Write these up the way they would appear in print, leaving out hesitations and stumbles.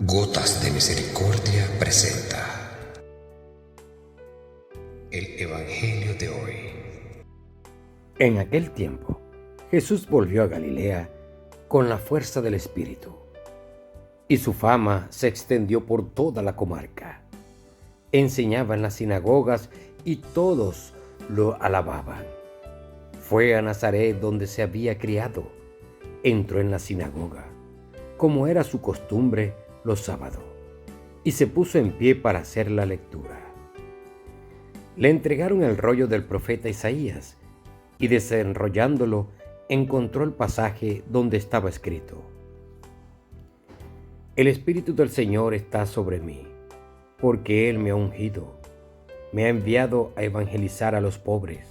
Gotas de Misericordia presenta el Evangelio de hoy. En aquel tiempo, Jesús volvió a Galilea con la fuerza del Espíritu, y su fama se extendió por toda la comarca. Enseñaba en las sinagogas y todos lo alababan. Fue a Nazaret, donde se había criado. Entró en la sinagoga, como era su costumbre los sábados, y se puso en pie para hacer la lectura. Le entregaron el rollo del profeta Isaías, y desenrollándolo, encontró el pasaje donde estaba escrito: El Espíritu del Señor está sobre mí, porque Él me ha ungido. Me ha enviado a evangelizar a los pobres,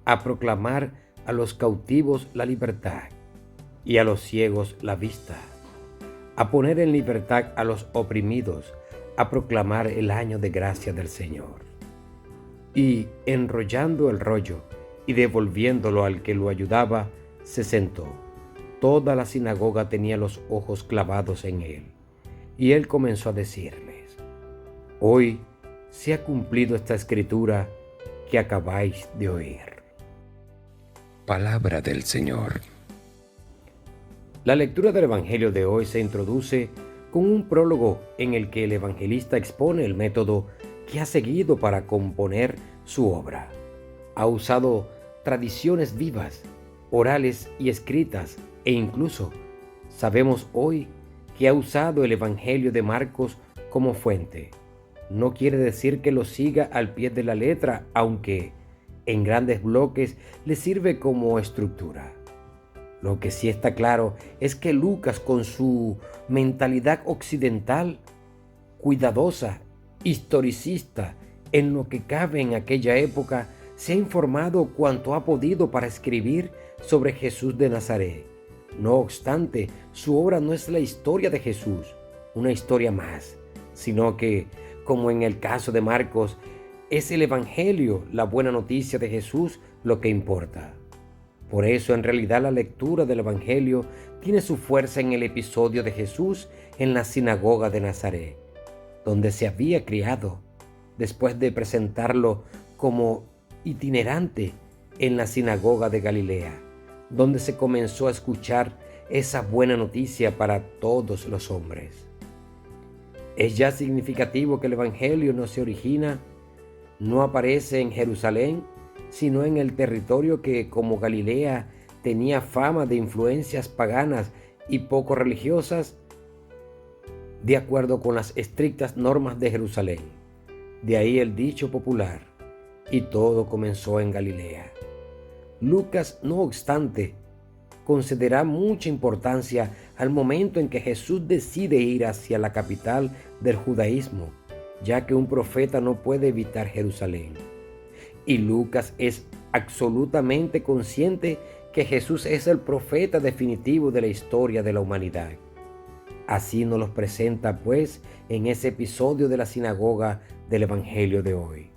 a proclamar a los cautivos la libertad y a los ciegos la vista, a poner en libertad a los oprimidos, a proclamar el año de gracia del Señor. Y enrollando el rollo y devolviéndolo al que lo ayudaba, se sentó. Toda la sinagoga tenía los ojos clavados en él. Y él comenzó a decirles: Hoy se ha cumplido esta escritura que acabáis de oír. Palabra del Señor. La lectura del Evangelio de hoy se introduce con un prólogo en el que el evangelista expone el método que ha seguido para componer su obra. Ha usado tradiciones vivas, orales y escritas, e incluso sabemos hoy que ha usado el Evangelio de Marcos como fuente. No quiere decir que lo siga al pie de la letra, aunque en grandes bloques le sirve como estructura. Lo que sí está claro es que Lucas, con su mentalidad occidental, cuidadosa, historicista, en lo que cabe en aquella época, se ha informado cuanto ha podido para escribir sobre Jesús de Nazaret. No obstante, su obra no es la historia de Jesús, una historia más, sino que, como en el caso de Marcos, es el Evangelio, la buena noticia de Jesús, lo que importa. Por eso, en realidad, la lectura del Evangelio tiene su fuerza en el episodio de Jesús en la sinagoga de Nazaret, donde se había criado, después de presentarlo como itinerante en la sinagoga de Galilea, donde se comenzó a escuchar esa buena noticia para todos los hombres. Es ya significativo que el Evangelio no aparece en Jerusalén, sino en el territorio que, como Galilea, tenía fama de influencias paganas y poco religiosas, de acuerdo con las estrictas normas de Jerusalén. De ahí el dicho popular: y todo comenzó en Galilea. Lucas, no obstante, concederá mucha importancia al momento en que Jesús decide ir hacia la capital del judaísmo, ya que un profeta no puede evitar Jerusalén. Y Lucas es absolutamente consciente que Jesús es el profeta definitivo de la historia de la humanidad. Así nos los presenta, pues, en ese episodio de la sinagoga del Evangelio de hoy,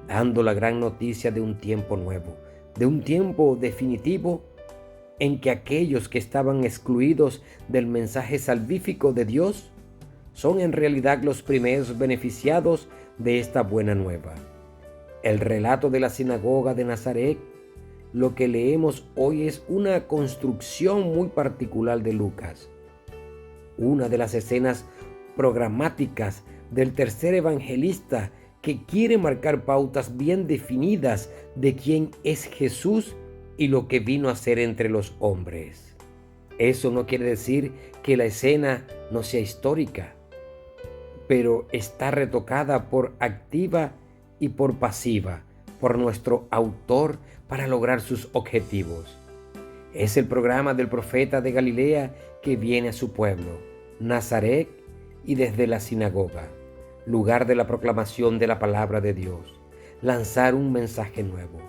dando la gran noticia de un tiempo nuevo, de un tiempo definitivo en que aquellos que estaban excluidos del mensaje salvífico de Dios son en realidad los primeros beneficiados de esta buena nueva. El relato de la sinagoga de Nazaret, lo que leemos hoy, es una construcción muy particular de Lucas, una de las escenas programáticas del tercer evangelista que quiere marcar pautas bien definidas de quién es Jesús y lo que vino a hacer entre los hombres. Eso no quiere decir que la escena no sea histórica, pero está retocada por activa y por pasiva, por nuestro autor para lograr sus objetivos. Es el programa del profeta de Galilea que viene a su pueblo, Nazaret, y desde la sinagoga, lugar de la proclamación de la palabra de Dios, lanzar un mensaje nuevo.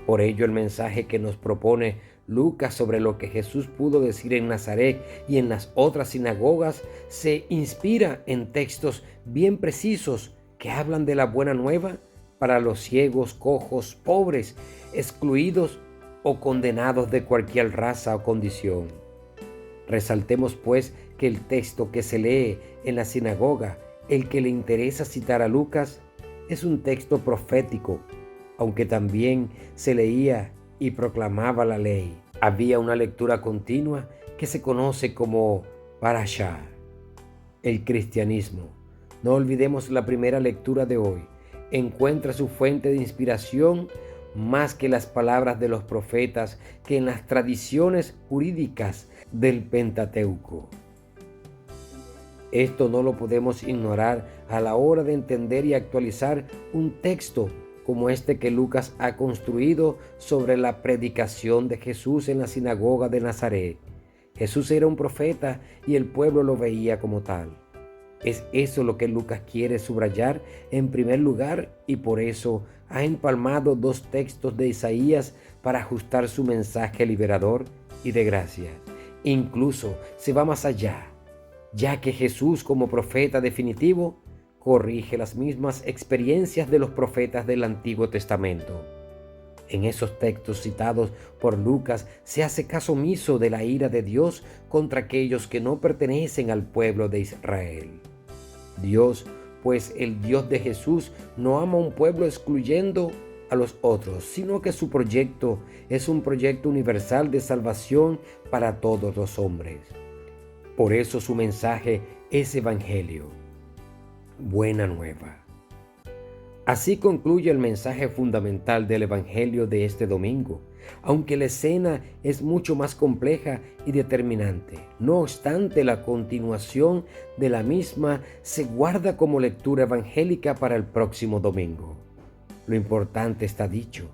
Por ello, el mensaje que nos propone Lucas sobre lo que Jesús pudo decir en Nazaret y en las otras sinagogas se inspira en textos bien precisos que hablan de la buena nueva para los ciegos, cojos, pobres, excluidos o condenados de cualquier raza o condición. Resaltemos, pues, que el texto que se lee en la sinagoga, el que le interesa citar a Lucas, es un texto profético, aunque también se leía y proclamaba la ley. Había una lectura continua que se conoce como Parashá. El cristianismo, no olvidemos la primera lectura de hoy, encuentra su fuente de inspiración más que las palabras de los profetas, que en las tradiciones jurídicas del Pentateuco. Esto no lo podemos ignorar a la hora de entender y actualizar un texto como este que Lucas ha construido sobre la predicación de Jesús en la sinagoga de Nazaret. Jesús era un profeta y el pueblo lo veía como tal. Es eso lo que Lucas quiere subrayar en primer lugar, y por eso ha empalmado dos textos de Isaías para ajustar su mensaje liberador y de gracia. Incluso se va más allá, ya que Jesús, como profeta definitivo, corrige las mismas experiencias de los profetas del Antiguo Testamento. En esos textos citados por Lucas se hace caso omiso de la ira de Dios contra aquellos que no pertenecen al pueblo de Israel. Dios, pues el Dios de Jesús, no ama a un pueblo excluyendo a los otros, sino que su proyecto es un proyecto universal de salvación para todos los hombres. Por eso su mensaje es evangelio, buena nueva. Así concluye el mensaje fundamental del evangelio de este domingo, aunque la escena es mucho más compleja y determinante. No obstante, la continuación de la misma se guarda como lectura evangélica para el próximo domingo. Lo importante está dicho.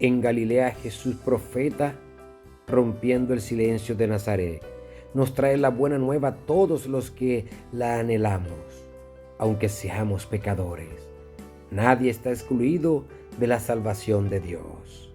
En Galilea Jesús, profeta, rompiendo el silencio de Nazaret, nos trae la buena nueva a todos los que la anhelamos, aunque seamos pecadores. Nadie está excluido de la salvación de Dios.